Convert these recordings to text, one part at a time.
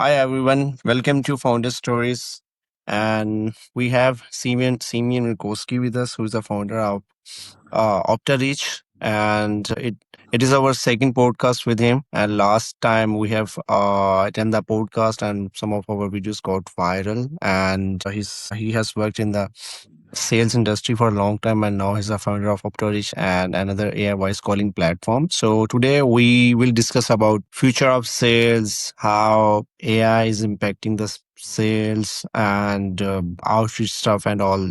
Hi everyone, welcome to Founder Stories. And we have Simeon Markoski with us, who is the founder of Optareach. And it is our second podcast with him. And last time we have attended the podcast, and some of our videos got viral. And he has worked in the sales industry for a long time, and now he's a founder of Optorish and another AI voice calling platform. So today we will discuss about future of sales, how AI is impacting the sales, and outreach stuff and all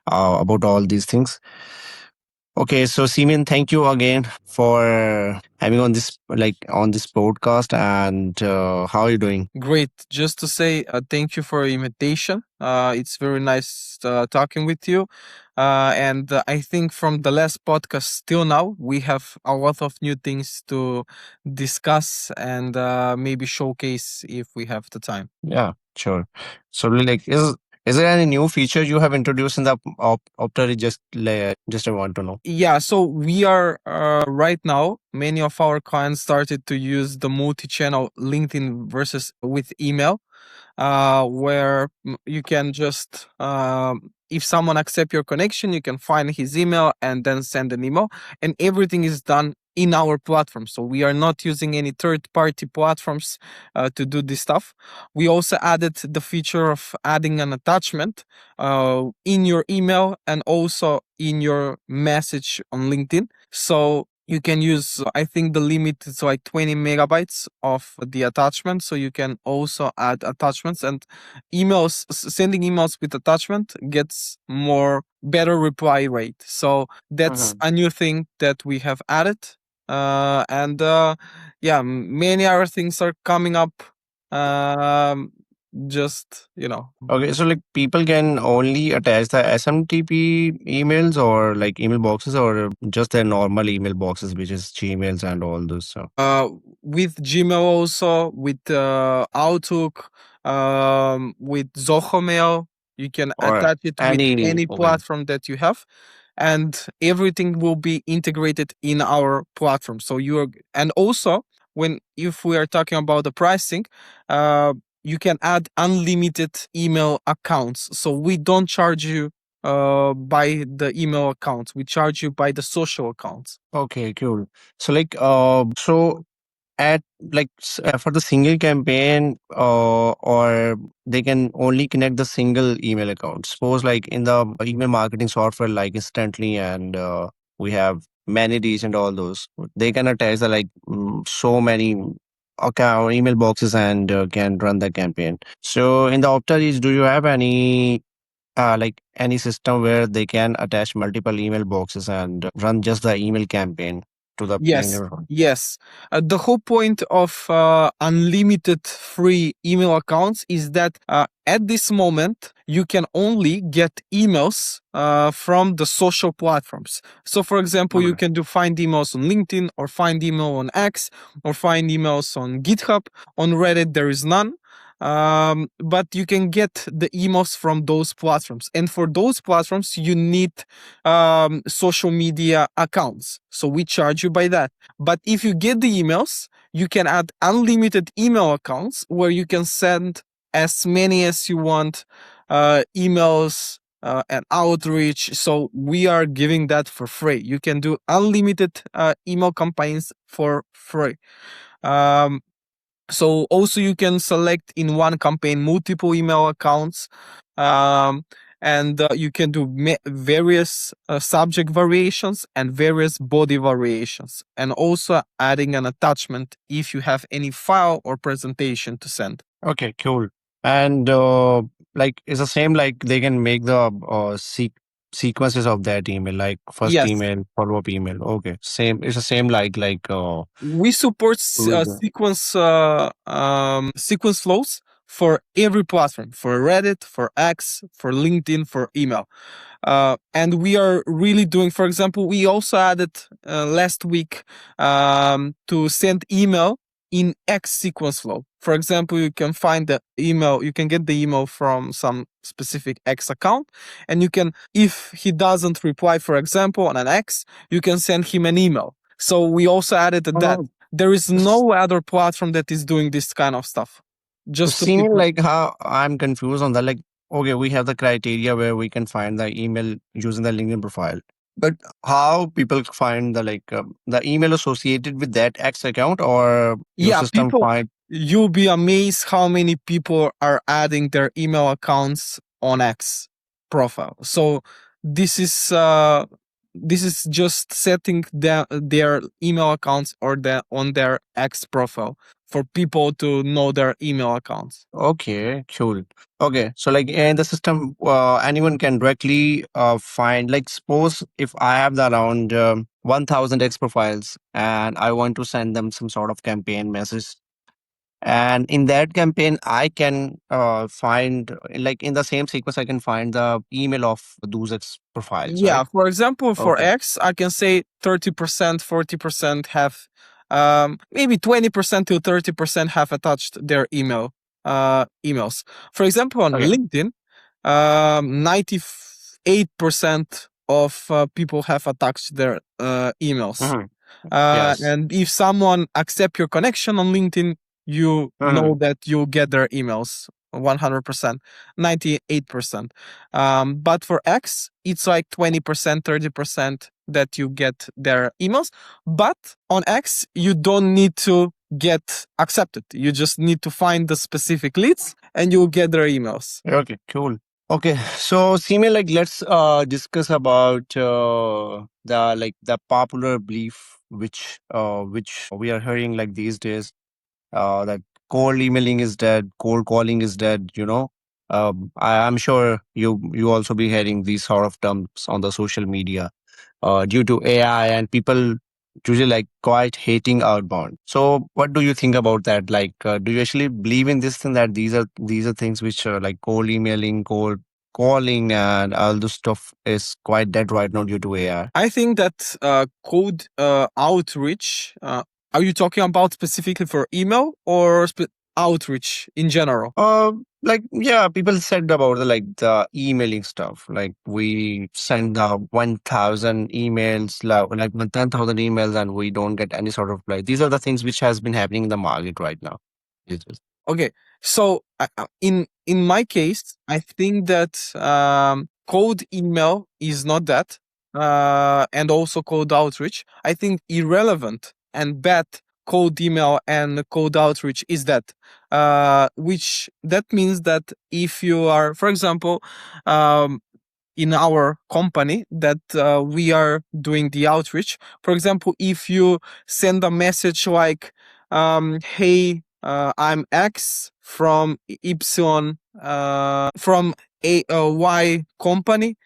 about all these things. Okay, so Simeon, thank you again for having on this podcast. And how are you doing? Great. Just to say thank you for your invitation. It's very nice talking with you. And I think from the last podcast till now, we have a lot of new things to discuss and maybe showcase if we have the time. Yeah, sure. So, is there any new feature you have introduced in the Optary? Just I want to know. Yeah, so we are right now, many of our clients started to use the multi-channel LinkedIn versus with email, where you can just, if someone accept your connection, you can find his email and then send an email, and everything is done in our platform. So we are not using any third-party platforms to do this stuff. We also added the feature of adding an attachment in your email and also in your message on LinkedIn. So you can use, I think the limit is like 20 megabytes of the attachment. So you can also add attachments, and sending emails with attachment gets more better reply rate. So that's a new thing that we have added. And yeah, many other things are coming up. Um, just, Okay, so people can only attach the SMTP emails or like email boxes, or just their normal email boxes, which is Gmails and all those stuff. With Gmail also, with Outlook, with Zoho Mail, you can Or attach it with any. any Okay. platform that you have, and everything will be integrated in our platform. So and also if we are talking about the pricing, you can add unlimited email accounts. So we don't charge you by the email accounts. We charge you by the social accounts. Okay, cool. So so at for the single campaign, or they can only connect the single email account. Suppose like in the email marketing software like Instantly, and we have Manydish and all those, they can attach the so many account email boxes, and can run the campaign. So in the Optareach, do you have any system where they can attach multiple email boxes and run just the email campaign to the Yes, email? yes. The whole point of unlimited free email accounts is that at this moment, you can only get emails from the social platforms. So, for example, you can find emails on LinkedIn, or find email on X, or find emails on GitHub. On Reddit, there is none. But you can get the emails from those platforms. And for those platforms, you need social media accounts. So we charge you by that. But if you get the emails, you can add unlimited email accounts where you can send as many as you want emails and outreach. So we are giving that for free. You can do unlimited email campaigns for free. So also you can select in one campaign multiple email accounts, and you can do various subject variations and various body variations, and also adding an attachment if you have any file or presentation to send. Okay, cool. And it's the same, like they can make the sequences of that email, like first Yes. email, follow-up email. Okay, same. It's the same We support with the- sequence flows for every platform, for Reddit, for X, for LinkedIn, for email. And we are really doing, for example, we also added last week to send email in X sequence flow. For example, you can find the email, you can get the email from some specific X account, and you can, if he doesn't reply, for example, on an X, you can send him an email. So we also added that. Oh, There is S- no other platform that is doing this kind of stuff. Just to Seeming people. like how I'm confused on that. Like, okay, we have the criteria where we can find the email using the LinkedIn profile, but how people find the email associated with that X account, or your Yeah, system people, find? you'll be amazed how many people are adding their email accounts on X profile. So this is uh this is just setting their email accounts or on their X profile for people to know their email accounts. Okay, cool. Okay, so like in the system, anyone can directly find. Like, suppose if I have the around 1,000 X profiles and I want to send them some sort of campaign message, and in that campaign, I can find, like in the same sequence, I can find the email of those X profiles, Yeah, right? for example, for Okay. X, I can say 30%, 40% have, maybe 20% to 30% have attached their emails. For example, on Okay. LinkedIn, 98% of people have attached their emails. Hmm. Yes. And if someone accept your connection on LinkedIn, you know Hmm. that you'll get their emails 100%, 98%. But for X, it's like 20%, 30% that you get their emails. But on X, you don't need to get accepted. You just need to find the specific leads and you'll get their emails. Okay, cool. Okay, so Sime, like let's discuss about the popular belief which we are hearing like these days, that cold emailing is dead, cold calling is dead. I'm sure you also be hearing these sort of terms on the social media due to AI, and people usually like quite hating outbound. So, what do you think about that? Like, do you actually believe in this thing that these are things which are like cold emailing, cold calling, and all this stuff is quite dead right now due to AI? I think that code outreach, are you talking about specifically for email or outreach in general? Like yeah, people said about the emailing stuff. Like we send 1,000 emails, like 10,000 emails, and we don't get any sort of reply. These are the things which has been happening in the market right now. Okay, so in my case, I think that cold email is not that, and also cold outreach. I think irrelevant and bad cold email and cold outreach is that, which that means that if you are, for example, um, in our company that we are doing the outreach. For example, if you send a message like, "Hey, I'm X from Y from a Y company.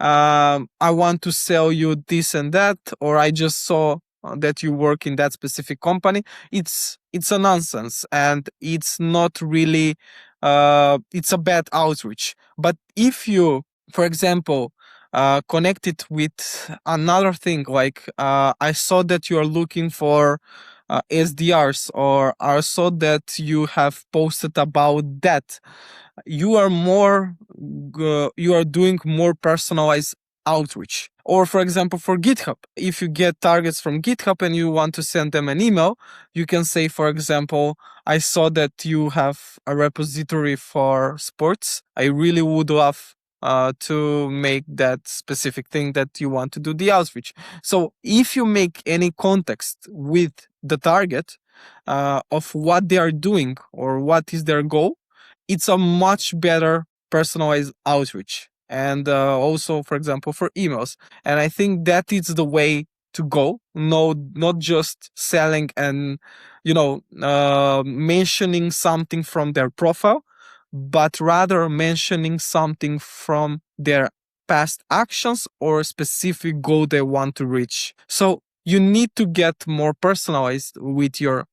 I want to sell you this and that, or I just saw that you work in that specific company." It's a nonsense, and it's not really. It's a bad outreach. But if you, for example, connect it with another thing, like I saw that you are looking for SDRs, or I saw that you have posted about that, you are you are doing more personalized outreach. Or for example, for GitHub, if you get targets from GitHub and you want to send them an email, you can say, for example, I saw that you have a repository for sports. I really would love to make that specific thing that you want to do the outreach. So if you make any context with the target of what they are doing or what is their goal, it's a much better personalized outreach. And also, for example, for emails. And I think that is the way to go. No, not just selling and, mentioning something from their profile, but rather mentioning something from their past actions or a specific goal they want to reach. So you need to get more personalized with your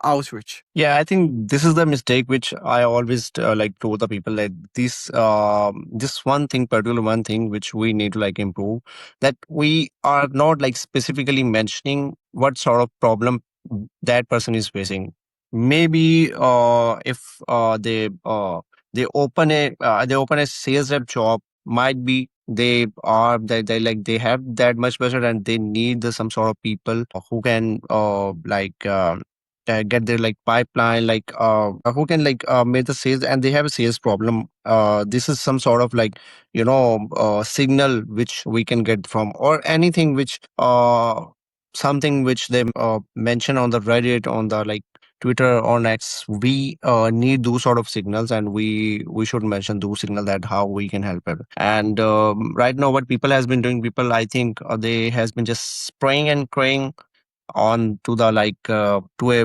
outreach. Yeah, I think this is the mistake which I always like told the people, like this one thing, particular one thing which we need to like improve, that we are not like specifically mentioning what sort of problem that person is facing. Maybe if they open a sales rep job, might be they have that much budget, and they need some sort of people who can get their like pipeline, who can make the sales, and they have a sales problem. This is some sort of signal which we can get from, or anything which something which they mention on the Reddit, on the Twitter or X. We need those sort of signals, and we should mention those signals, that how we can help it. And right now, what people has been doing, people, I think, they has been just spraying and praying on to the to a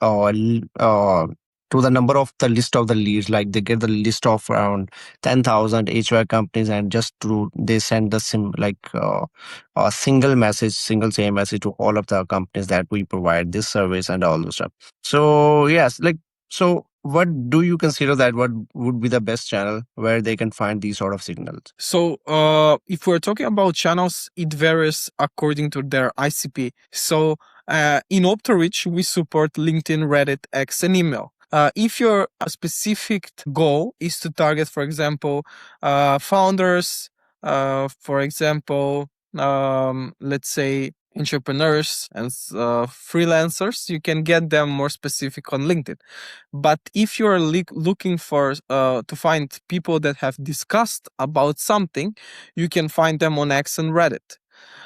uh, l- uh, to the number of the list of the leads. Like, they get the list of around 10,000 HY companies, and just to they send the a single message, single same message to all of the companies that we provide this service and all those stuff. So yes, so what do you consider that what would be the best channel where they can find these sort of signals? So, if we're talking about channels, it varies according to their ICP. So, in OptoReach, we support LinkedIn, Reddit, X, and email. If your specific goal is to target, for example, founders, for example, let's say entrepreneurs and freelancers, you can get them more specific on LinkedIn. But if you're looking for to find people that have discussed about something, you can find them on X and Reddit.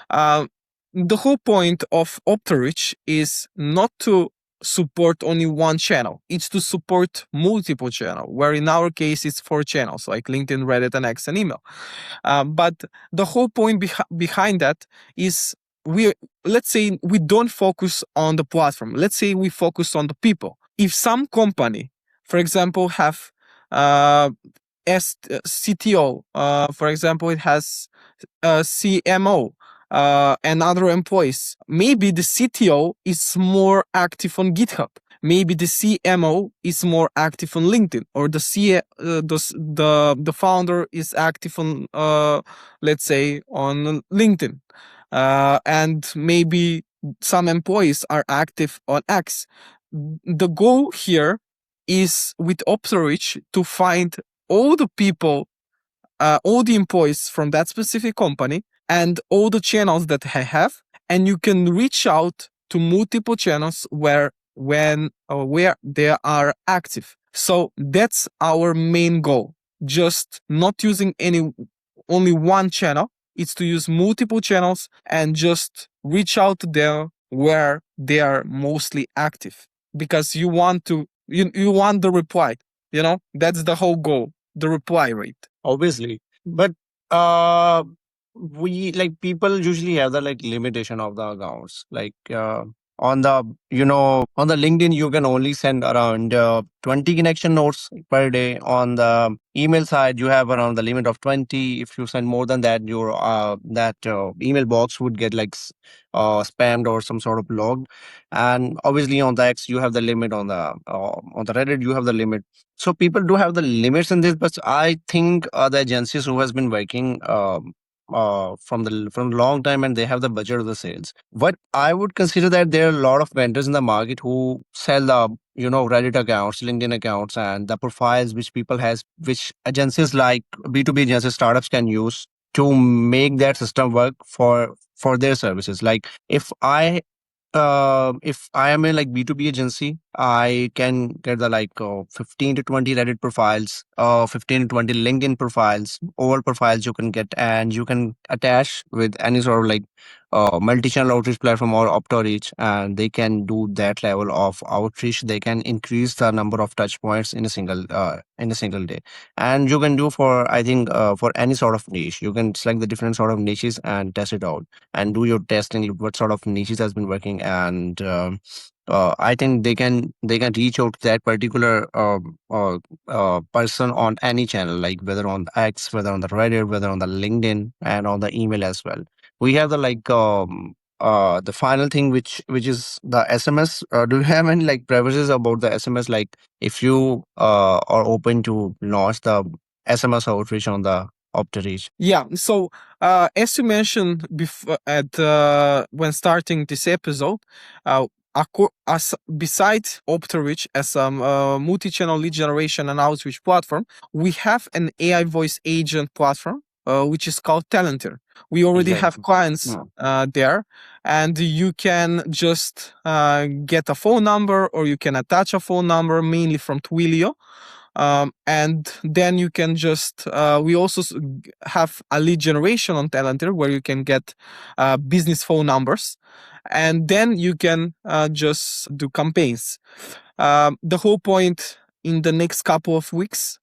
Uh, the whole point of OptoReach is not to support only one channel. It's to support multiple channels, where in our case it's 4 channels like LinkedIn, Reddit, and X and email. But the whole point behind that is, we let's say we don't focus on the platform. Let's say we focus on the people. If some company, for example, have as CTO, for example, it has CMO, and other employees. Maybe the CTO is more active on GitHub. Maybe the CMO is more active on LinkedIn, or the founder is active on let's say on LinkedIn, and maybe some employees are active on X. The goal here is with OptoReach to find all the people, all the employees from that specific company, and all the channels that I have, and you can reach out to multiple channels where they are active. So that's our main goal. Just not using only one channel. It's to use multiple channels and just reach out to them where they are mostly active, because you want the reply. That's the whole goal, the reply rate. Obviously, but uh we people usually have the limitation of the accounts, on the on the LinkedIn you can only send around 20 connection notes per day. On the email side, you have around the limit of 20. If you send more than that, your that email box would get spammed or some sort of logged. And obviously on the X you have the limit, on the Reddit you have the limit. So people do have the limits in this, but I think the agencies who has been working from long time, and they have the budget of the sales. But I would consider that there are a lot of vendors in the market who sell the Reddit accounts, LinkedIn accounts, and the profiles which people has, which agencies like B2B agencies, startups can use to make that system work for their services. Like, if I am a B2B agency, I can get the 15 to 20 Reddit profiles, 15 to 20 LinkedIn profiles, all profiles you can get, and you can attach with any sort of multi-channel outreach platform or outreach, and they can do that level of outreach. They can increase the number of touch points in a single day. And you can do, for I think, for any sort of niche, you can select the different sort of niches and test it out, and do your testing, what sort of niches has been working. And I think they can reach out to that particular person on any channel, like whether on the X, whether on the Reddit, whether on the LinkedIn, and on the email as well. We have the final thing, which is the SMS. Do you have any preferences about the SMS? Like, if you are open to launch the SMS outreach on the Optereach. Yeah. So, as you mentioned before, at when starting this episode, as besides OptoReach as a multi-channel lead generation and outreach platform, we have an AI voice agent platform, which is called Talenteer. We already have Exactly. clients there, and you can just get a phone number, or you can attach a phone number, mainly from Twilio. And then you can just we also have a lead generation on Talenteer where you can get business phone numbers, and then you can just do campaigns. The whole point in the next couple of weeks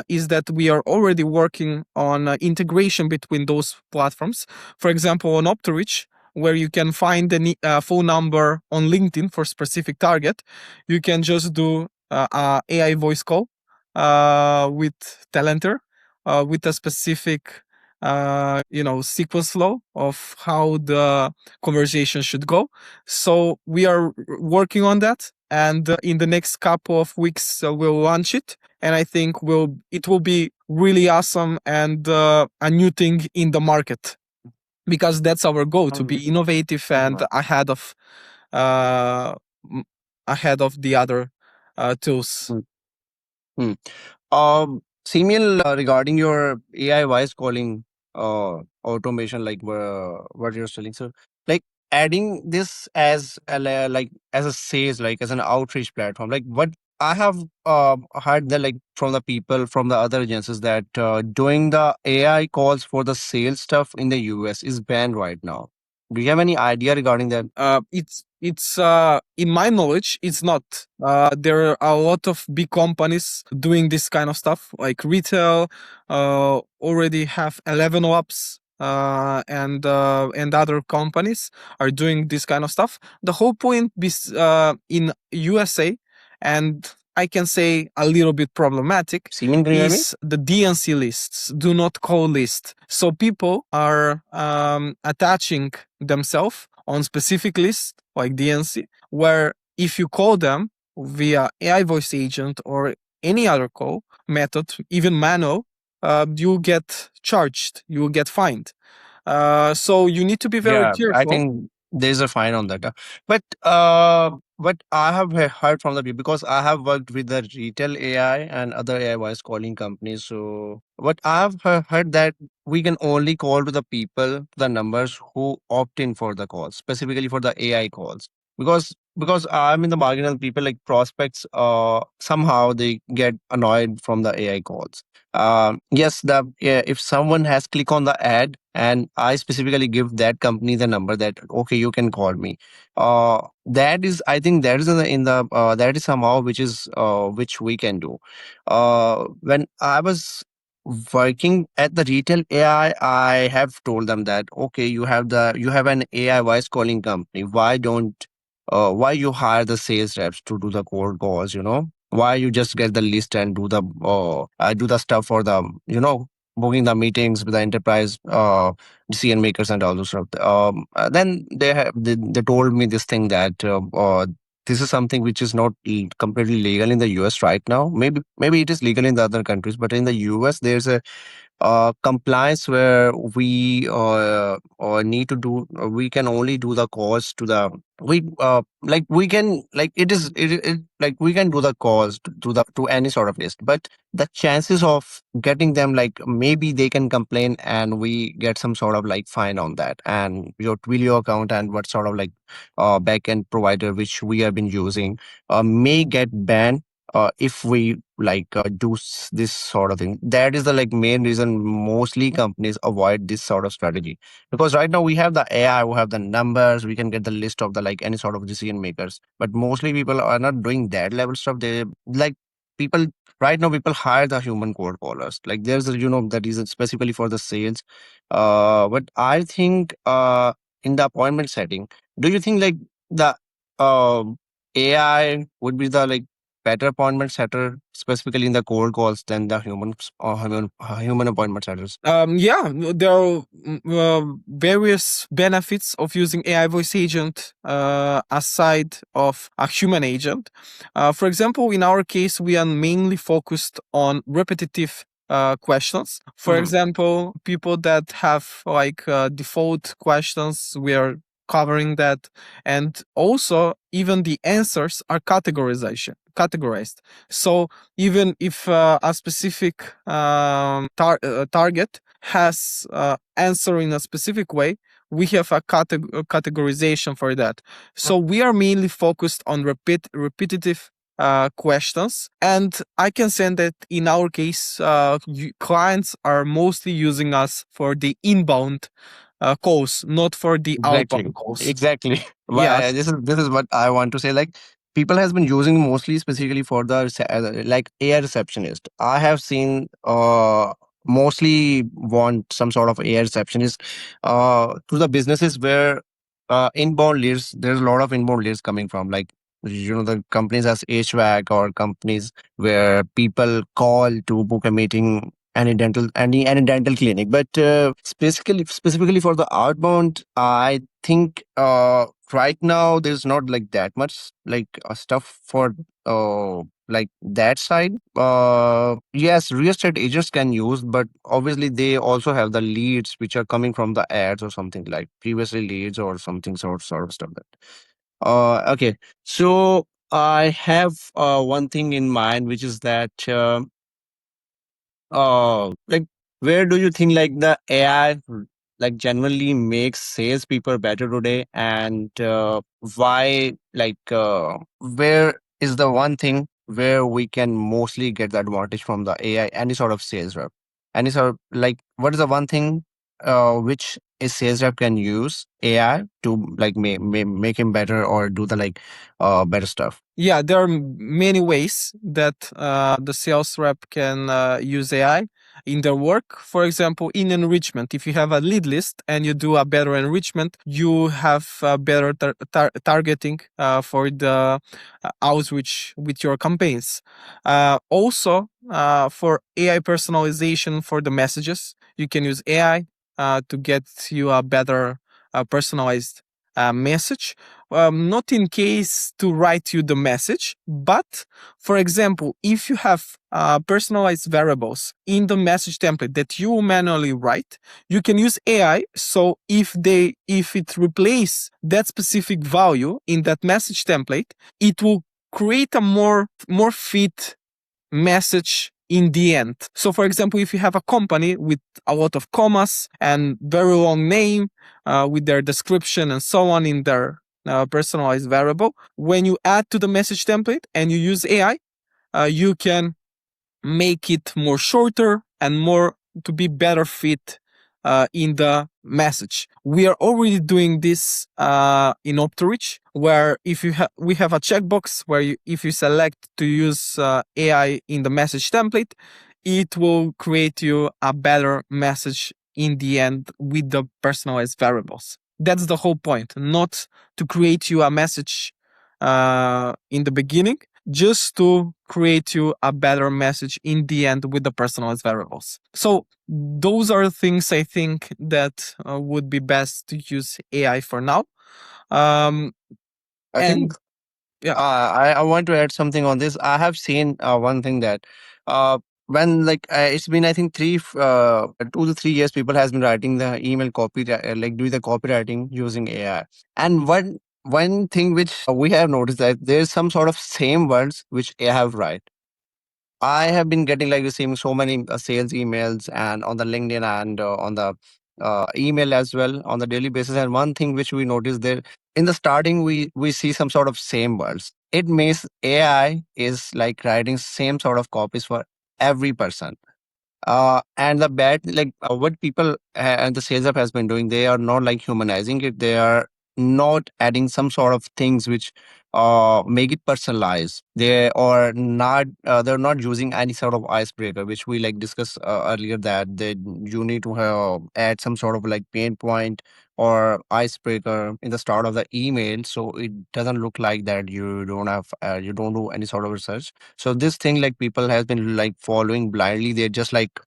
is that we are already working on integration between those platforms. For example, on Optorich, where you can find the phone number on LinkedIn for specific target, you can just do a AI voice call with Talenteer with a specific sequence flow of how the conversation should go. So we are working on that, and in the next couple of weeks we'll launch it, and I think it will be really awesome and a new thing in the market, because that's our goal, to be innovative and uh, ahead of the other tools. Hmm. Simeon, regarding your AI voice calling automation, like what you're selling, so like adding this as like as a sales, like as an outreach platform, like what I have heard that like from the people from the other agencies that doing the AI calls for the sales stuff in the US is banned right now. Do you have any idea regarding that? It's in my knowledge, it's not. There are a lot of big companies doing this kind of stuff, like retail. Already have 11 Labs. And other companies are doing this kind of stuff. The whole point in USA, and I can say a little bit problematic, Simeon, can you hear me? is the DNC lists, do not call list. So people are attaching themselves on specific lists like DNC, where if you call them via AI voice agent or any other call method, even manual, you get charged, you will get fined. So you need to be very Yeah, I careful. think there's a fine on that. But what I have heard from the people, because I have worked with the retail AI and other AI voice calling companies. So what I've heard that we can only call to the people, the numbers who opt in for the calls, specifically for the AI calls. Because I'm in the marginal people like prospects, somehow they get annoyed from the AI calls. Yes, if someone has click on the ad and I specifically give that company the number that okay, you can call me. That is, I think that is in the that is somehow which we can do. When I was working at the retail AI, I have told them that okay, you have an AI voice calling company. Why you hire the sales reps to do the cold calls? Why you just get the list and do the stuff for the booking the meetings with the enterprise decision makers and all those stuff. Then they told me this thing that this is something which is not completely legal in the US right now. Maybe it is legal in the other countries, but in the US there's a compliance where we need to do we can only do the calls to the we can like it like we can do the calls to any sort of list, but the chances of getting them, like maybe they can complain and we get some sort of like fine on that, and your Twilio account and what sort of like backend provider which we have been using may get banned if we this sort of thing. That is the like main reason mostly companies avoid this sort of strategy, because right now we have the AI, we have the numbers, we can get the list of the like any sort of decision makers, but mostly people are not doing that level stuff. They like people right now people hire the human cold callers. Like there's a, that is specifically for the sales. But I think in the appointment setting, do you think like the uh, AI would be the like better appointment setter, specifically in the cold calls, than the human appointment setters? Yeah, there are various benefits of using AI voice agent aside of a human agent. For example, in our case, we are mainly focused on repetitive questions. For example, people that have like default questions, we are covering that. And also, even the answers are categorized. So even if a specific target has answer in a specific way, we have a categorization for that. So we are mainly focused on repetitive questions. And I can say that in our case, clients are mostly using us for the inbound calls, not for the Exactly. outbound calls. Exactly. Yes. Why this is what I want to say. Like people has been using mostly specifically for the like AI receptionist. I have seen mostly want some sort of AI receptionist to the businesses where inbound leads. There's a lot of inbound leads coming from like the companies as HVAC or companies where people call to book a meeting any dental clinic. But specifically for the outbound, I think right now there's not like that much like stuff for like that side. Yes, real estate agents can use, but obviously they also have the leads which are coming from the ads or something like previously leads or something sort of stuff that. Okay, so I have one thing in mind, which is that. Like, where do you think like the AI like generally makes salespeople better today, and why? Like, where is the one thing where we can mostly get the advantage from the AI? Any sort of sales rep, any sort of like, what is the one thing which a sales rep can use AI to like make him better or do the like better stuff? Yeah, there are many ways that the sales rep can use AI in their work. For example, in enrichment, if you have a lead list and you do a better enrichment, you have better targeting for the outreach with your campaigns. Also, for AI personalization for the messages, you can use AI to get you a better personalized message, not in case to write you the message, but for example, if you have personalized variables in the message template that you manually write, you can use AI. So if it replace that specific value in that message template, it will create a more fit message in the end. So, for example, if you have a company with a lot of commas and very long name with their description and so on in their personalized variable, when you add to the message template and you use AI, you can make it more shorter and more to be better fit in the message. We are already doing this in Optorich, where if you we have a checkbox where if you select to use AI in the message template, it will create you a better message in the end with the personalized variables. That's the whole point, not to create you a message in the beginning, just to create you a better message in the end with the personalized variables. So those are things I think that would be best to use AI for now. Um, I and think yeah, I want to add something on this. I have seen one thing that when like it's been I think 2 to 3 years people has been writing the email copy like doing the copywriting using AI. And one thing which we have noticed that there's some sort of same words which AI have write. I have been getting like receiving so many sales emails and on the LinkedIn and on the email as well on the daily basis. And one thing which we noticed there in the starting, we see some sort of same words. It means AI is like writing same sort of copies for every person. And the bad, like what people and the sales rep has been doing, they are not like humanizing it. They are not adding some sort of things which make it personalized. They are not. They're not using any sort of icebreaker, which we like discussed earlier. That they you need to have, add some sort of like pain point or icebreaker in the start of the email, so it doesn't look like that you don't do any sort of research. So this thing like people has been like following blindly. They're just like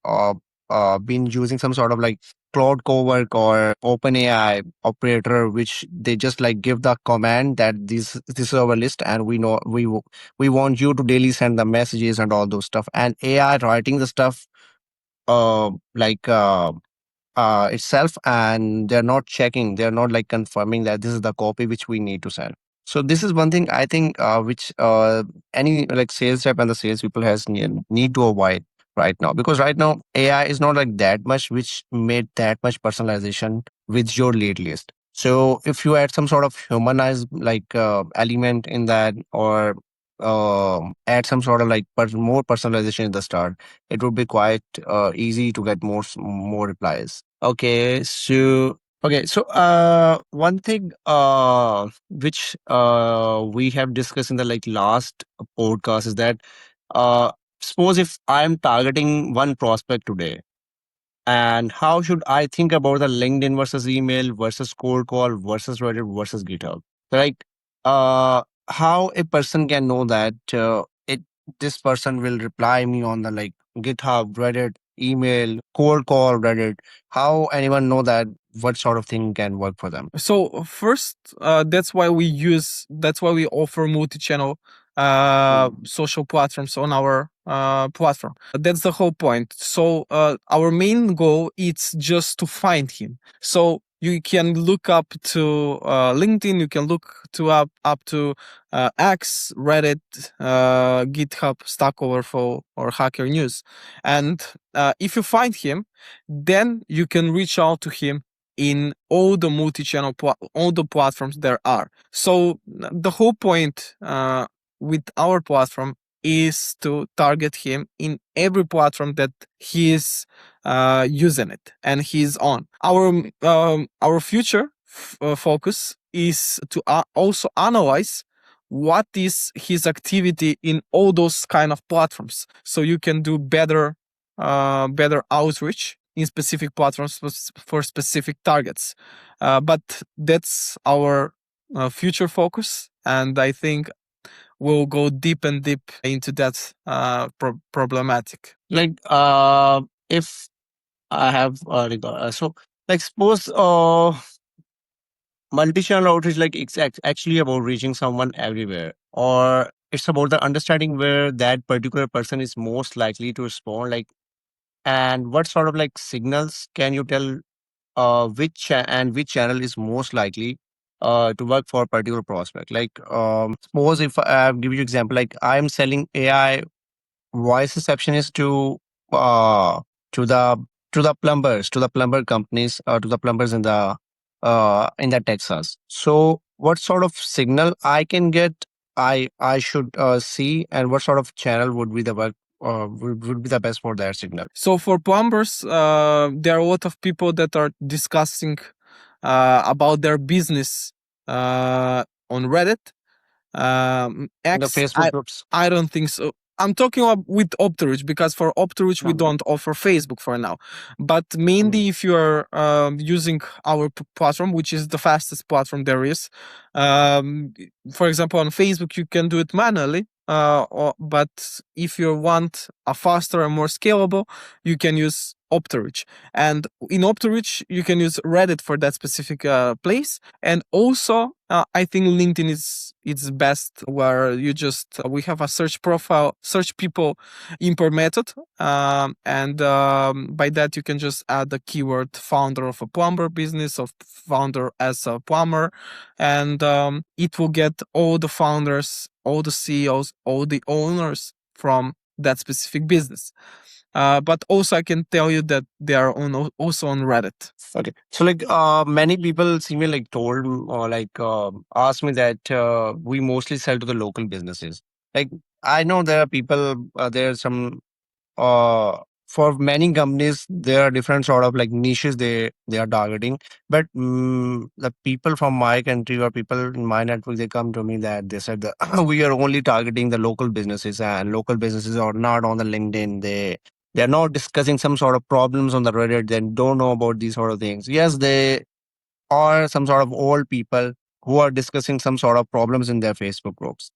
been using some sort of like cloud cowork or open AI operator, which they just like give the command that this is our list and we know we want you to daily send the messages and all those stuff. And AI writing the stuff like itself, and they're not like confirming that this is the copy which we need to send. So this is one thing I think which any like sales rep and the sales people has need to avoid right now, because right now AI is not like that much which made that much personalization with your lead list. So if you add some sort of humanized like element in that, or add some sort of like more personalization in the start, it would be quite easy to get more replies. Okay, so one thing which we have discussed in the like last podcast is that uh suppose if I'm targeting one prospect today, and how should I think about the LinkedIn versus email versus cold call versus Reddit versus GitHub? Like, how a person can know that this person will reply me on the like GitHub, Reddit, email, cold call, Reddit. How anyone know that what sort of thing can work for them? So first, that's why we offer multi-channel social platforms on our platform. That's the whole point. So our main goal is just to find him. So you can look up to LinkedIn, you can look to up to X, Reddit, GitHub, Stack Overflow, or Hacker News, and if you find him, then you can reach out to him in all the multi-channel all the platforms there are. So the whole point with our platform is to target him in every platform that he is using it and he's on. Our future focus is to also analyze what is his activity in all those kind of platforms, so you can do better outreach in specific platforms for specific targets. But that's our future focus, and I think we'll go deep and deep into that problematic. Like, if I have so like suppose multi-channel outreach, like it's actually about reaching someone everywhere, or it's about the understanding where that particular person is most likely to respond, like, and what sort of like signals can you tell which channel is most likely to work for a particular prospect. Like, suppose if I give you example, like I'm selling AI voice receptionist uh to the to the plumber companies, to the plumbers in the Texas. So what sort of signal I can get, I should see, and what sort of channel would be the work would be the best for their signal. So for plumbers, there are a lot of people that are discussing about their business on Reddit. The X, Facebook groups. I don't think so. I'm talking about with Optoreach, because for Optoreach we don't offer Facebook for now. But mainly, if you are using our platform, which is the fastest platform there is, um, for example, on Facebook you can do it manually. But if you want a faster and more scalable, you can use Optoreach. And in Optoreach, you can use Reddit for that specific place. And also, I think LinkedIn is it's best, where you just we have a search profile, search people in per method, and by that you can just add the keyword founder of a plumber business, or founder as a plumber, and it will get all the founders, all the CEOs, all the owners from that specific business. But also, I can tell you that they are also on Reddit. Okay. So like many people see me like told or like asked me that we mostly sell to the local businesses. Like I know there are people there are some for many companies there are different sort of like niches they are targeting, but the people from my country or people in my network, they come to me that they said that we are only targeting the local businesses, and local businesses are not on the LinkedIn. They're not discussing some sort of problems on the Reddit. They don't know about these sort of things. Yes, they are some sort of old people who are discussing some sort of problems in their Facebook groups.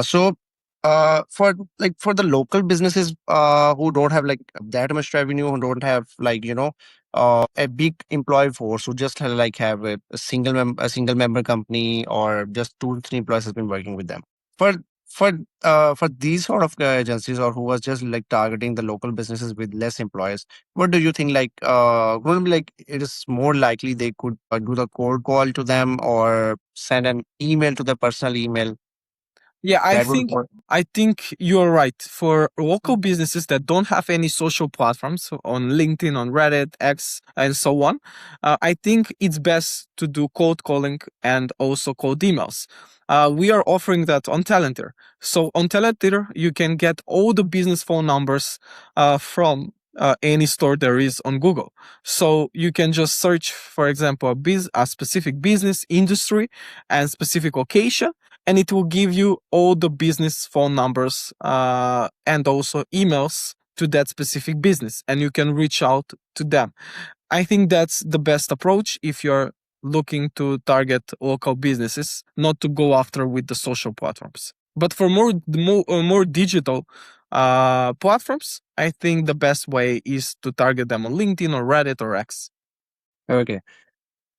So for like for the local businesses who don't have like that much revenue, who don't have like a big employee force, who just have, like have a single member company, or just 2 3 employees has been working with them. For for these sort of agencies, or who was just like targeting the local businesses with less employees, what do you think, like going to be like it is more likely they could do the cold call to them or send an email to the personal email Yeah, I that would think work? I think you're right. For local businesses that don't have any social platforms on LinkedIn, on Reddit, X, and so on, I think it's best to do cold calling and also cold emails. We are offering that on Talenteer. So on Talenteer, you can get all the business phone numbers from any store there is on Google. So you can just search, for example, a specific business industry and specific location, and it will give you all the business phone numbers and also emails to that specific business, and you can reach out to them. I think that's the best approach if you're looking to target local businesses, not to go after with the social platforms. But for more digital platforms, I think the best way is to target them on LinkedIn or Reddit or X. Okay.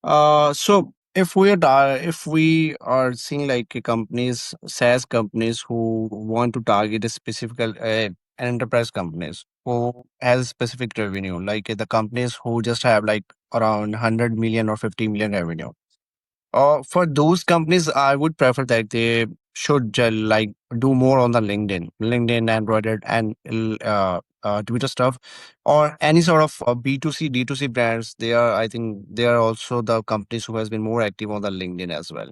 So if we are seeing like companies, SaaS companies who want to target a specific enterprise companies who has specific revenue, like the companies who just have like around 100 million or 50 million revenue. For those companies, I would prefer that they should like do more on the LinkedIn and Reddit and Twitter stuff, or any sort of B2C, D2C brands. They are, I think, they are also the companies who has been more active on the LinkedIn as well.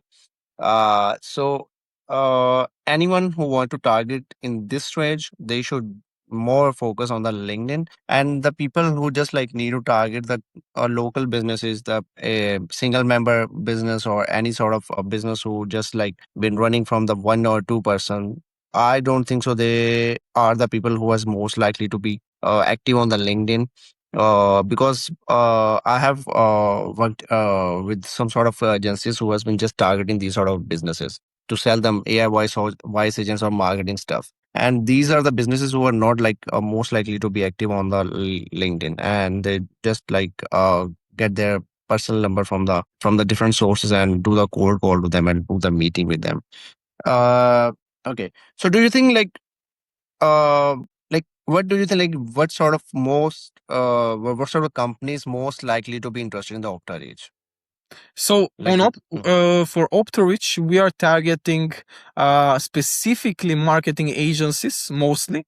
Anyone who want to target in this range, they should more focus on the LinkedIn, and the people who just like need to target the local businesses, the single member business or any sort of business who just like been running from the 1 or 2 person. I don't think so. They are the people who is most likely to be active on the LinkedIn. Because I have worked with some sort of agencies who has been just targeting these sort of businesses to sell them AI voice agents or marketing stuff. And these are the businesses who are not like most likely to be active on the LinkedIn, and they just like get their personal number from the different sources and do the cold call to them and do the meeting with them. Uh, okay. So do you think uh, what do you think? Like, what sort of what sort of companies most likely to be interested in the Opta Reach? So Like, for Optorich, we are targeting specifically marketing agencies mostly,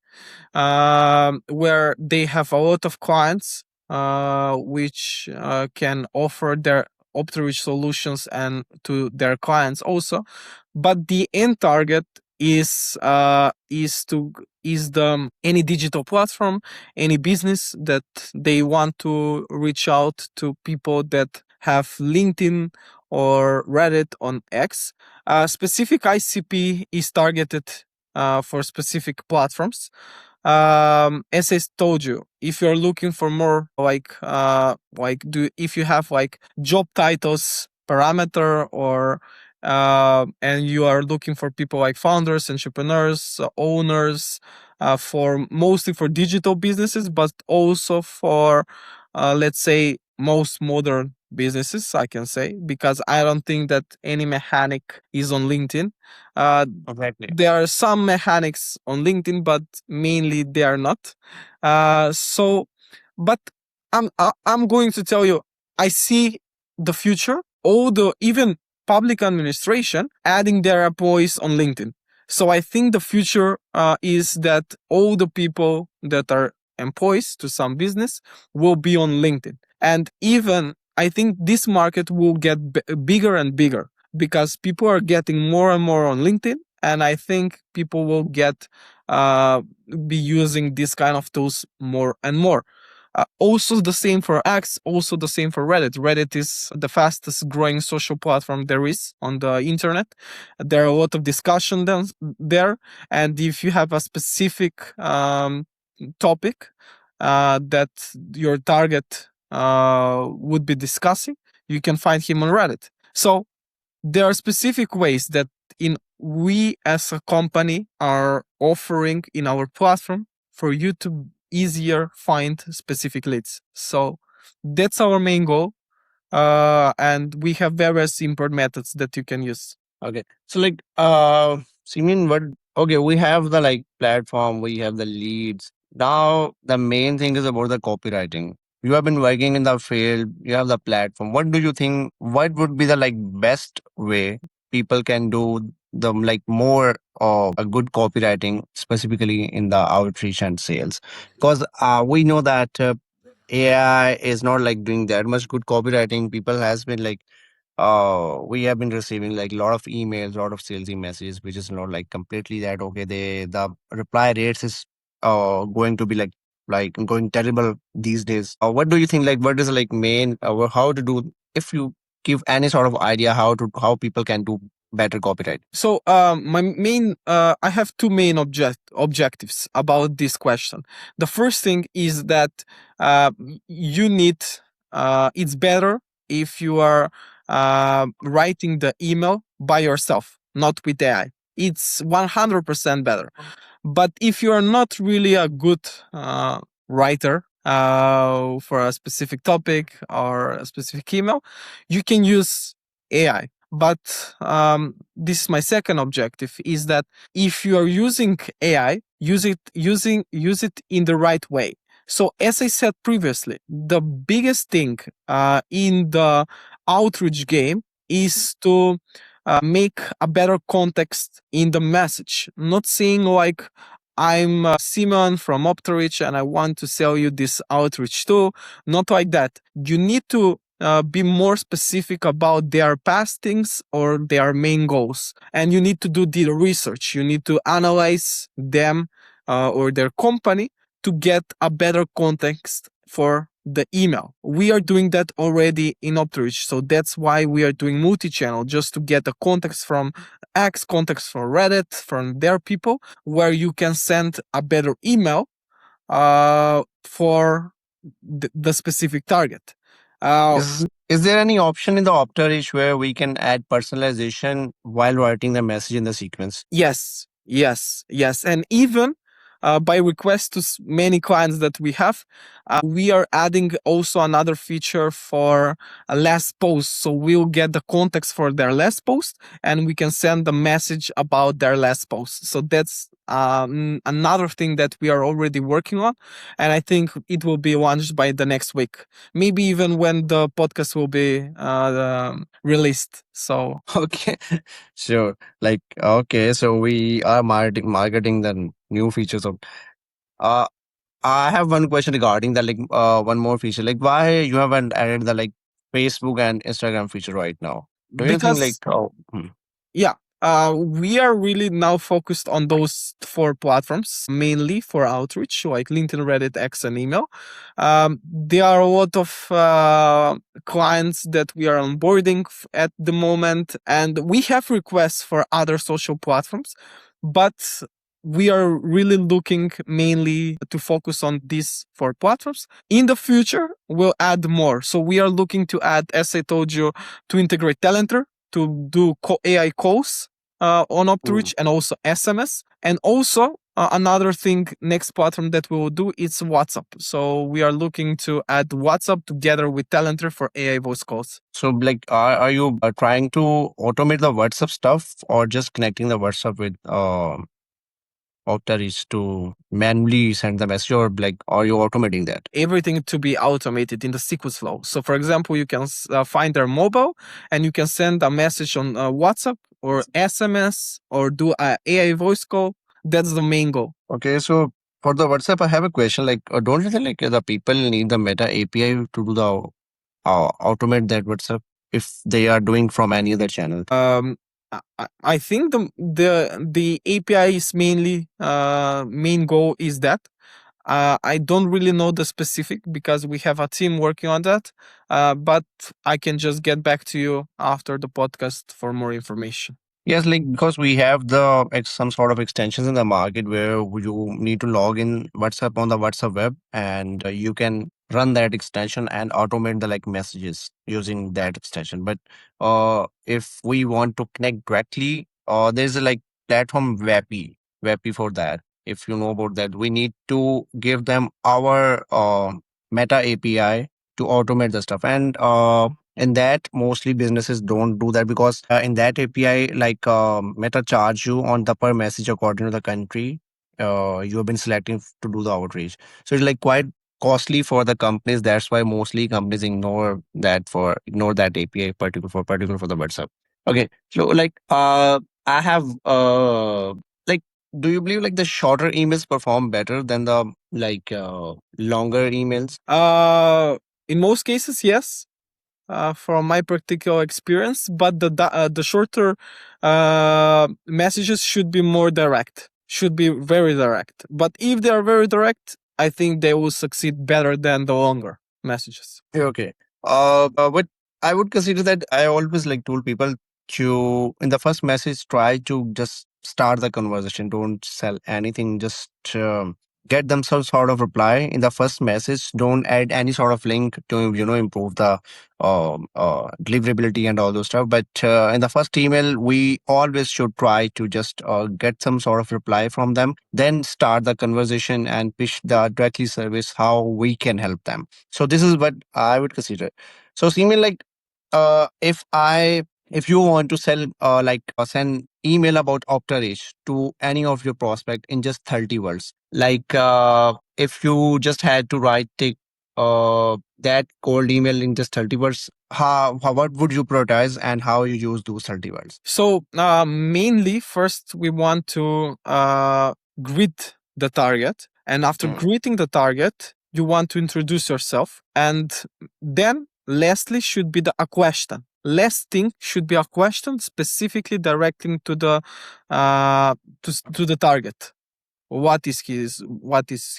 where they have a lot of clients, which can offer their Optorich solutions and to their clients also. But the end target is the any digital platform, any business that they want to reach out to people that have LinkedIn or Reddit on X. Specific ICP is targeted for specific platforms. As I told you, if you're looking for more if you have like job titles parameter, or and you are looking for people like founders, entrepreneurs, owners, for mostly for digital businesses, but also for let's say most modern businesses, I can say, because I don't think that any mechanic is on LinkedIn. Uh, exactly. there are some mechanics on LinkedIn, but mainly they are not. But I'm going to tell you, I see the future. All the even public administration adding their employees on LinkedIn. So I think the future is that all the people that are employees to some business will be on LinkedIn, and even I think this market will get bigger and bigger because people are getting more and more on LinkedIn, and I think people will get uh, be using this kind of tools more and more. Also the same for X, also the same for Reddit. Reddit is the fastest growing social platform there is on the internet. There are a lot of discussion there, and if you have a specific topic that your target would be discussing, you can find him on Reddit. So there are specific ways that in we as a company are offering in our platform for you to easier find specific leads. So that's our main goal, and we have various import methods that you can use. Okay. So, Simeon, Okay, we have the like platform, we have the leads. Now the main thing is about the copywriting. You have been working in the field, you have the platform. What do you think? What would be the like best way people can do the like more a good copywriting, specifically in the outreach and sales? Because we know that AI is not like doing that much good copywriting. People has been like we have been receiving like a lot of emails, a lot of salesy messages, which is not like completely that okay. The reply rates is going to be like going terrible these days. What do you think? Like, what is like main how to do if you give any sort of idea how people can do better copyright? So, I have two main objectives about this question. The first thing is that you need, it's better if you are writing the email by yourself, not with AI. It's 100% better. But if you are not really a good writer for a specific topic or a specific email, you can use AI. But this is my second objective: is that if you are using AI, use it in the right way. So, as I said previously, the biggest thing in the outreach game is to make a better context in the message. Not saying like, I'm Simon from Optorich and I want to sell you this outreach tool. Not like that. You need to be more specific about their past things or their main goals. And you need to do the research. You need to analyze them or their company to get a better context for the email. We are doing that already in Optorich. So that's why we are doing multi-channel, just to get the context from X, context from Reddit, from their people, where you can send a better email for the specific target. Is there any option in the Opterish where we can add personalization while writing the message in the sequence? Yes, yes, yes. And even by request to many clients that we have, we are adding also another feature for a last post. So we'll get the context for their last post and we can send the message about their last post. So that's another thing that we are already working on. And I think it will be launched by the next week, maybe even when the podcast will be released. So, Okay, sure. Like, okay, so we are marketing the new features of. Uh, I have one question regarding the like one more feature. Like, why you haven't added the like Facebook and Instagram feature right now? Do you think like because yeah, we are really now focused on those four platforms, mainly for outreach, like LinkedIn, Reddit, X, and email. There are a lot of clients that we are onboarding at the moment, and we have requests for other social platforms, but we are really looking mainly to focus on these four platforms. In the future, we'll add more. So we are looking to add, as I told you, to integrate Talenter, to do AI calls on Optreach and also SMS. And also another thing, next platform that we will do is WhatsApp. So we are looking to add WhatsApp together with Talenter for AI voice calls. so like are you trying to automate the WhatsApp stuff or just connecting the WhatsApp with Octareach to manually send the message, or like are you automating that? Everything to be automated in the sequence flow. So, for example, you can find their mobile and you can send a message on WhatsApp or SMS or do a AI voice call. That's the main goal. Okay, so for the WhatsApp, I have a question. Like, don't you think like the people need the Meta API to do the automate that WhatsApp if they are doing from any other channel? I think the API is mainly main goal is that. I don't really know the specific because we have a team working on that, but I can just get back to you after the podcast for more information. Yes, like because we have the some sort of extensions in the market where you need to log in WhatsApp on the WhatsApp web, and you can run that extension and automate the like messages using that extension. But if we want to connect directly, there's a like platform Wappy for that. If you know about that, we need to give them our Meta API to automate the stuff. And In that, mostly businesses don't do that because in that API, like Meta charge you on the per message according to the country you have been selecting to do the outreach. So it's like quite costly for the companies. That's why mostly companies ignore that API particular for the WhatsApp. Okay, so like I have like, do you believe like the shorter emails perform better than the longer emails? In most cases, yes, from my practical experience, but the shorter messages should be more direct, should be very direct. But if they are very direct, I think they will succeed better than the longer messages. Okay. But I would consider that I always like told people to in the first message try to just start the conversation. Don't sell anything. Just get them some sort of reply in the first message. Don't add any sort of link to improve the deliverability and all those stuff. But in the first email, we always should try to just get some sort of reply from them. Then start the conversation and pitch the directly service how we can help them. So this is what I would consider. So Simeon, like if you want to sell send email about Optarage to any of your prospect in just 30 words, like if you just had to write take that cold email in just 30 words, how what would you prioritize and how you use those 30 words? So mainly, first we want to greet the target, and after greeting the target, you want to introduce yourself, and then lastly should be a question. Last thing should be a question specifically directing to the to the target. What is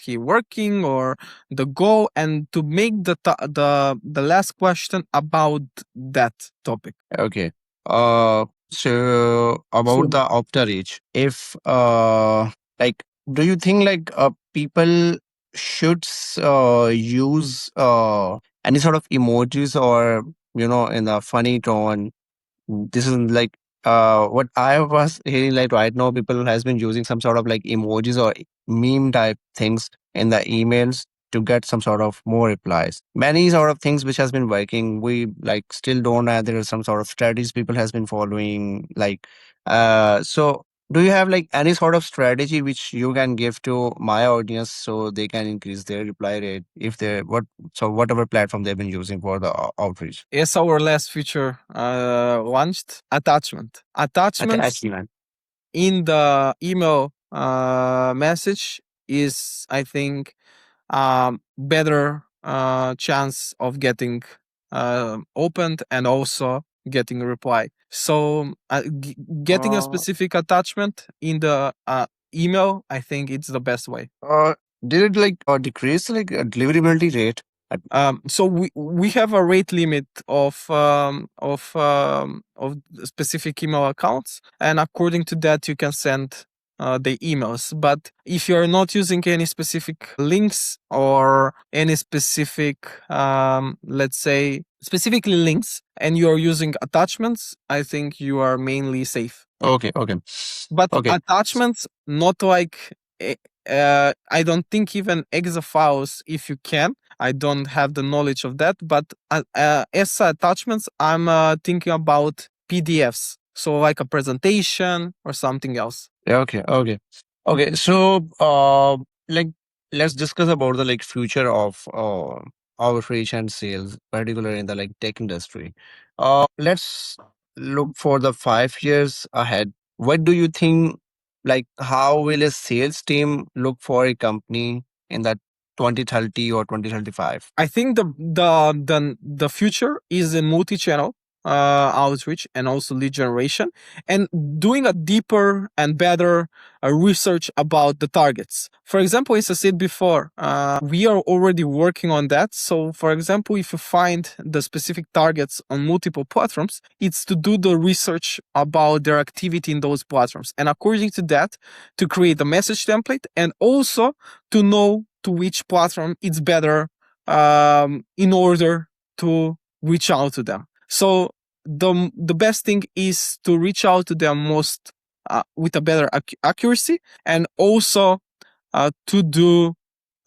he working, or the goal, and to make the last question about that topic. Okay. So about the Optarage, if like, do you think like people should use any sort of emojis or in a funny tone? This is like what I was hearing like right now people has been using some sort of like emojis or meme type things in the emails to get some sort of more replies. Many sort of things which has been working. We like still don't know there are some sort of strategies people has been following. Like so do you have like any sort of strategy which you can give to my audience so they can increase their reply rate if they what so whatever platform they've been using for the outreach? As our last feature launched, attachments Attachment. in the email message is, I think, better chance of getting opened and also getting a reply. So getting a specific attachment in the email, I think it's the best way. Did it like decrease like deliverability rate? So we have a rate limit of specific email accounts, and according to that, you can send the emails. But if you are not using any specific links or any specific, let's say, specifically links, and you are using attachments, I think you are mainly safe. Okay, okay, But okay. attachments, not like I don't think even exa files. If you can, I don't have the knowledge of that. But as attachments, I'm thinking about PDFs, so like a presentation or something else. Yeah, okay, okay, okay. So, like, let's discuss about the like future of outreach and sales, particularly in the like tech industry. Let's look for the 5 years ahead. What do you think? Like, how will a sales team look for a company in that 2030 or 2035? I think the future is in multi-channel outreach and also lead generation, and doing a deeper and better research about the targets. For example, as I said before, we are already working on that. So, for example, if you find the specific targets on multiple platforms, it's to do the research about their activity in those platforms, and according to that, to create a message template and also to know to which platform it's better in order to reach out to them. So the best thing is to reach out to them most with a better accuracy, and also to do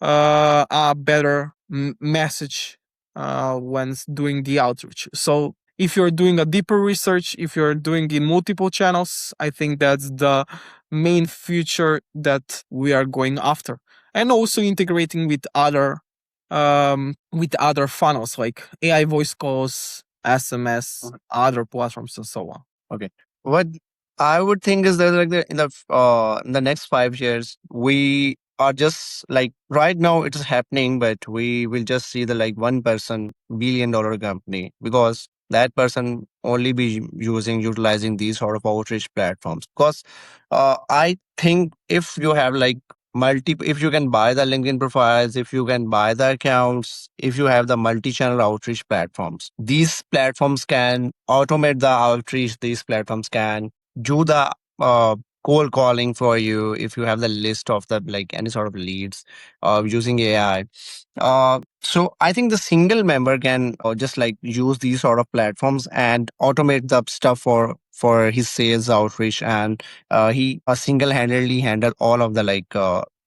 a better message when doing the outreach. So if you're doing a deeper research, if you're doing in multiple channels, I think that's the main feature that we are going after, and also integrating with other funnels like AI voice calls, SMS, other platforms, and so on. Okay. What I would think is that like in the next 5 years, we are just like right now it is happening, but we will just see the like one person $1 billion company because that person only be utilizing these sort of outreach platforms. Because I think if you have like if you can buy the LinkedIn profiles, if you can buy the accounts, if you have the multi-channel outreach platforms, these platforms can automate the outreach. These platforms can do the uh, cold calling for you if you have the list of the like any sort of leads using AI. So I think the single member can just like use these sort of platforms and automate the stuff for his sales outreach, and he single-handedly handle all of the like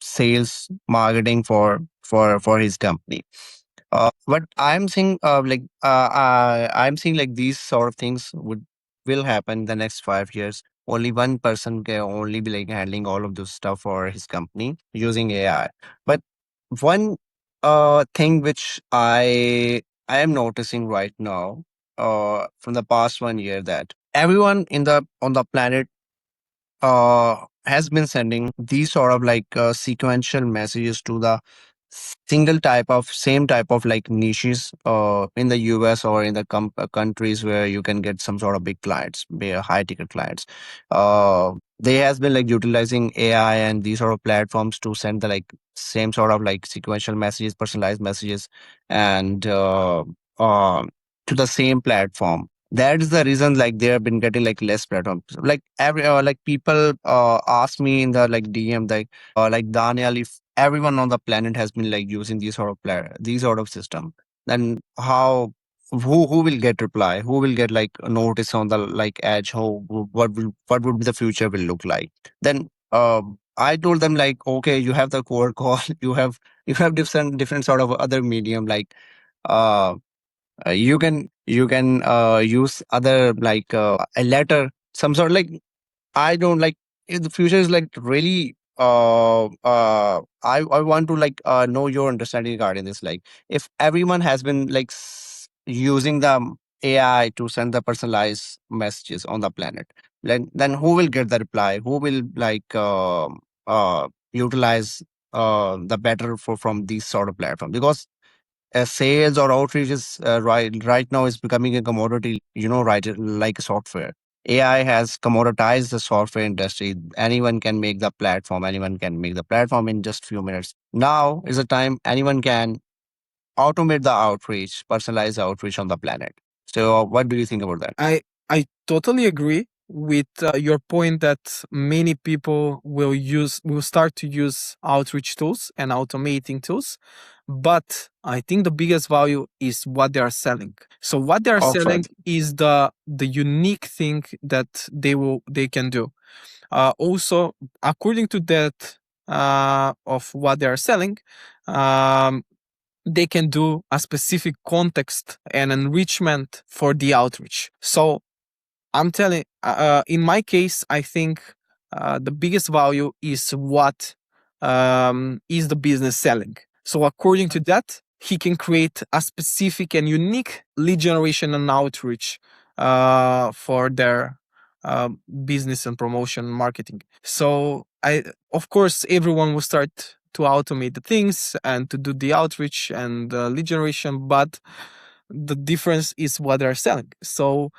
sales marketing for his company. But I'm seeing like these sort of things will happen in the next 5 years. Only one person can only be like handling all of this stuff for his company using AI. But one thing which I am noticing right now, from the past 1 year, that everyone in the on the planet has been sending these sort of like sequential messages to the single type of same type of like niches in the US or in the countries where you can get some sort of big clients, high ticket clients. They has been like utilizing AI and these sort of platforms to send the like same sort of like sequential messages, personalized messages, and uh, to the same platform. That is the reason like they have been getting like less platforms. Like every like people ask me in the like DM like Daniel, if everyone on the planet has been like using these sort of system, then how who will get reply? Who will get like a notice on the like edge? How what would be the future will look like? Then I told them like, okay, you have the core call, you have different sort of other medium like uh you can use other like a letter, some sort of like I don't like if the future is like really I want to like know your understanding regarding this. Like if everyone has been like using the AI to send the personalized messages on the planet, then who will get the reply? Who will like utilize the better for from these sort of platforms? Because sales or outreach is right now is becoming a commodity, right, like software. AI has commoditized the software industry. Anyone can make the platform, anyone can make the platform in just few minutes. Now is the time anyone can automate the outreach, personalize outreach on the planet. So what do you think about that? I totally agree with your point that many people will start to use outreach tools and automating tools, but I think the biggest value is what they are selling. So what they are selling Often. is the unique thing that they can do. Also, according to that of what they are selling, um, they can do a specific context and enrichment for the outreach. So I'm telling, in my case, I think the biggest value is what is the business selling. So according to that, he can create a specific and unique lead generation and outreach for their business and promotion marketing. So of course, everyone will start to automate the things and to do the outreach and lead generation, but the difference is what they're selling. So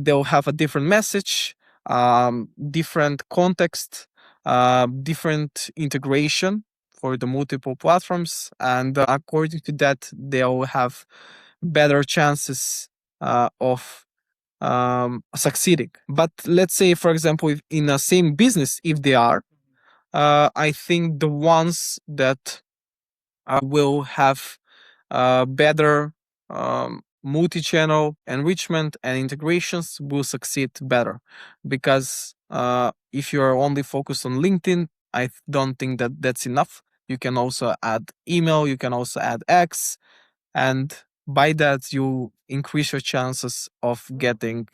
they'll have a different message, different context, different integration for the multiple platforms, and according to that, they'll have better chances of succeeding. But let's say, for example, if in the same business, if they are, I think the ones that will have better multi-channel enrichment and integrations will succeed better, because if you're only focused on LinkedIn, don't think that that's enough. You can also add email, you can also add X, and by that you increase your chances of getting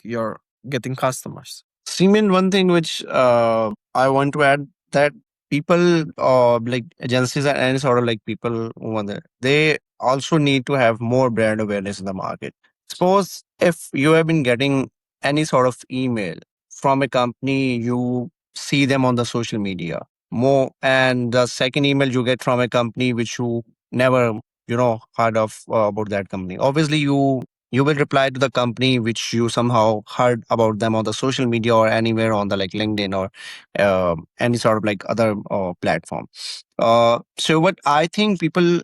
customers. Simeon, one thing which I want to add, that people like agencies and any sort of like people over there, they also need to have more brand awareness in the market. Suppose if you have been getting any sort of email from a company, you see them on the social media more, and the second email you get from a company which you never heard of about that company. Obviously, you will reply to the company which you somehow heard about them on the social media or anywhere on the like LinkedIn or any sort of like other platform. So what I think people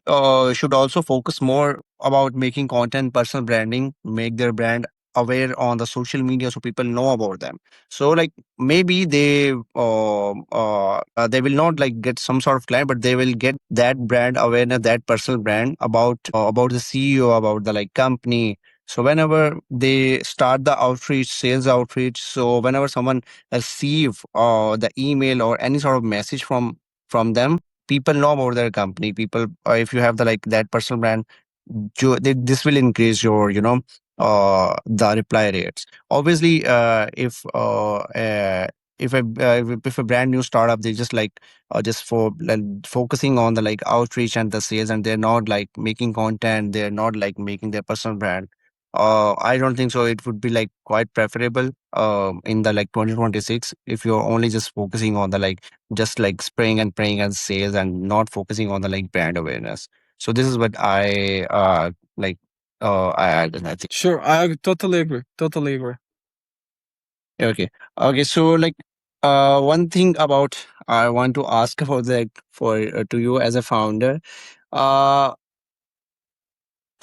should also focus more about making content, personal branding, make their brand aware on the social media so people know about them. So like maybe they will not like get some sort of client, but they will get that brand awareness, that personal brand about the CEO, about the like company. So whenever they start the outreach, sales outreach, so whenever someone receive the email or any sort of message from them, people know about their company. People, if you have the like that personal brand, this will increase your the reply rates. Obviously, if a brand new startup, they just like just for like, focusing on the like outreach and the sales, and they're not like making content, they're not like making their personal brand. I don't think so. It would be like quite preferable in the like 2026 if you're only just focusing on the like just like spraying and praying and sales and not focusing on the like brand awareness. So this is what like I think. Sure, I totally agree. Totally agree. Okay. Okay. So like one thing about I want to ask about that for to you as a founder.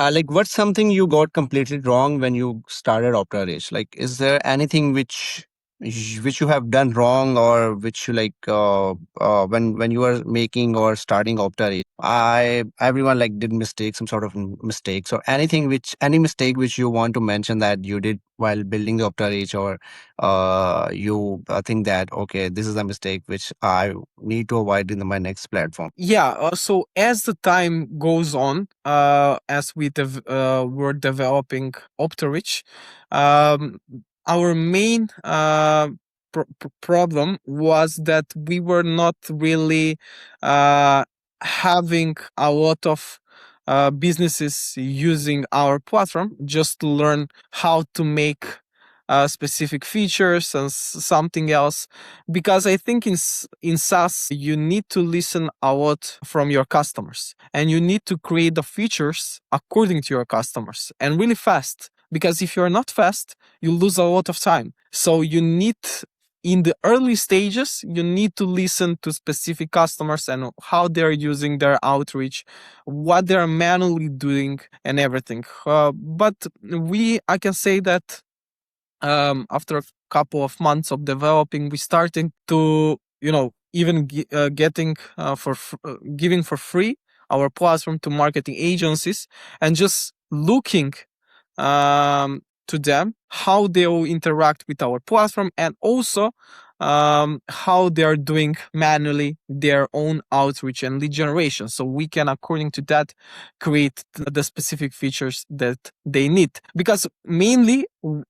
Uh, like, what's something you got completely wrong when you started Opera Rich? Like, is there anything which you have done wrong, or which you like when you are making or starting Opera Rich? Everyone like did mistakes, some sort of mistakes, or any mistake which you want to mention that you did while building the Opera Rich, or you think that okay, this is a mistake which I need to avoid in my next platform. Yeah, so as the time goes on, as were developing Optorich, um, our main problem was that we were not really having a lot of businesses using our platform just to learn how to make specific features and something else, because I think in SaaS you need to listen a lot from your customers and you need to create the features according to your customers and really fast. Because if you're not fast, you lose a lot of time. So you need, in the early stages, you need to listen to specific customers and how they're using their outreach, what they're manually doing, and everything. But I can say that after a couple of months of developing, we starting to, even getting giving for free our platform to marketing agencies and just looking to them how they will interact with our platform, and also how they are doing manually their own outreach and lead generation, so we can according to that create the specific features that they need. Because mainly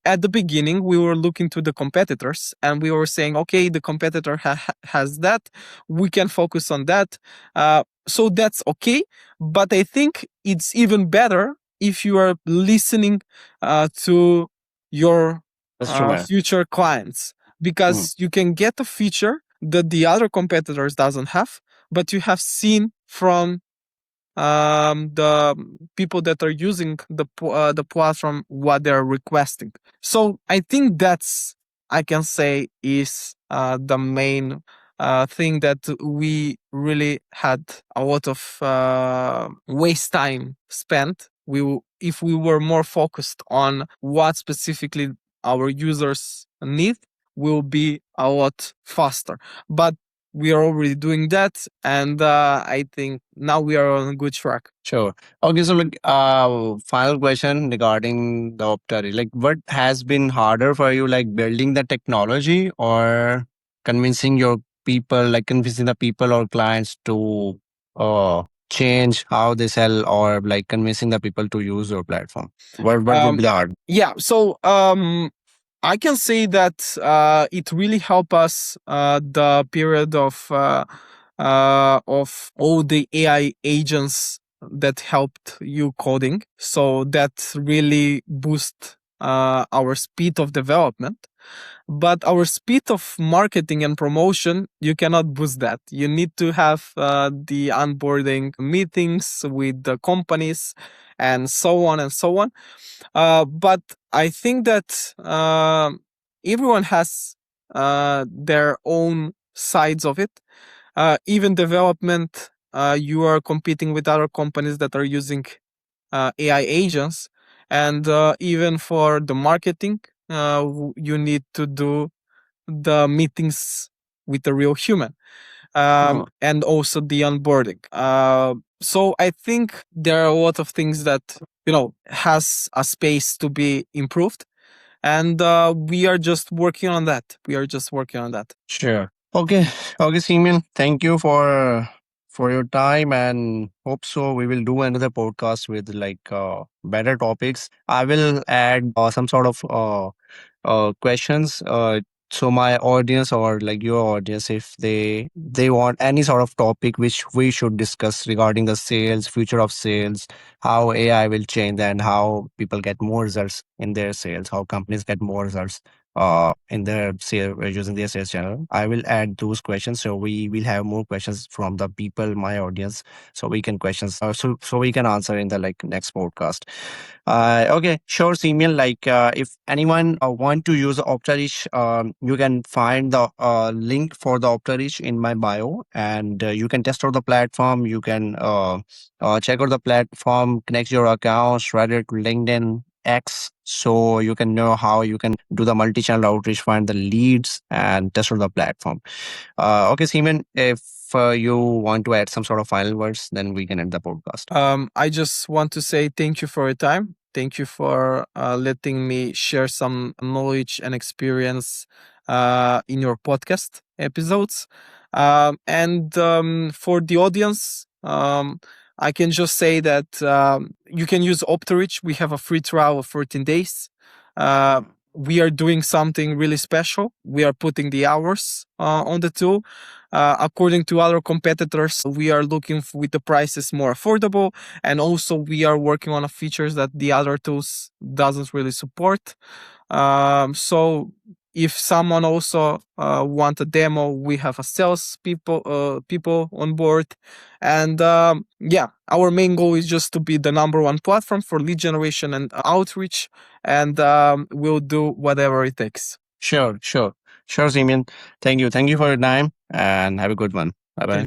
at the beginning we were looking to the competitors and we were saying, okay, the competitor has that, we can focus on that. So that's okay, but I think it's even better if you are listening to your That's true, man. future clients, Mhm. because you can get a feature that the other competitors doesn't have, but you have seen from the people that are using the platform what they're requesting. So I think that's, I can say, is the main thing that we really had a lot of waste time spent. If we were more focused on what specifically our users need, will be a lot faster. But we are already doing that, and I think now we are on a good track. Sure. Okay, so like final question regarding the Optari. Like what has been harder for you, like building the technology or convincing your people, like convincing the people or clients to change how they sell or like convincing the people to use your platform? What would be the hard? Yeah. So I can say that it really helped us the period of all the AI agents that helped you coding. So that really boost our speed of development. But our speed of marketing and promotion, you cannot boost that. You need to have the onboarding meetings with the companies and so on and so on. But I think that everyone has their own sides of it. Even development, you are competing with other companies that are using AI agents, and even for the marketing, you need to do the meetings with a real human, Oh, and also the onboarding. So I think there are a lot of things that has a space to be improved, and we are just working on that. We are just working on that. sure. Okay, okay, Simeon. Thank you for your time, and hope so we will do another podcast with like better topics. I will add some sort of questions so my audience or like your audience, if they want any sort of topic which we should discuss regarding the sales, future of sales, how AI will change, and how people get more results in their sales, how companies get more results in their sale using their sales channel. I will add those questions, so we will have more questions from the people, my audience, so we can questions so we can answer in the like next podcast. Okay, sure, Simeon. Like, if anyone want to use Optarich, you can find the link for the Optarich in my bio, and you can test out the platform. You can check out the platform, connect your accounts, Reddit, LinkedIn, X, so you can know how you can do the multi-channel outreach, find the leads, and test out the platform. Okay, Simeon, if you want to add some sort of final words, then we can end the podcast. I just want to say thank you for your time. Thank you for letting me share some knowledge and experience in your podcast episodes. And for the audience, I can just say that you can use Optorich. We have a free trial of 14 days. We are doing something really special. We are putting the hours on the tool. According to other competitors, we are looking with the prices more affordable, and also we are working on a features that the other tools doesn't really support. So if someone also want a demo, we have a sales people on board, and yeah, our main goal is just to be the number one platform for lead generation and outreach, and we'll do whatever it takes. Sure, sure, sure, Simeon. Thank you for your time, and have a good one. Bye bye.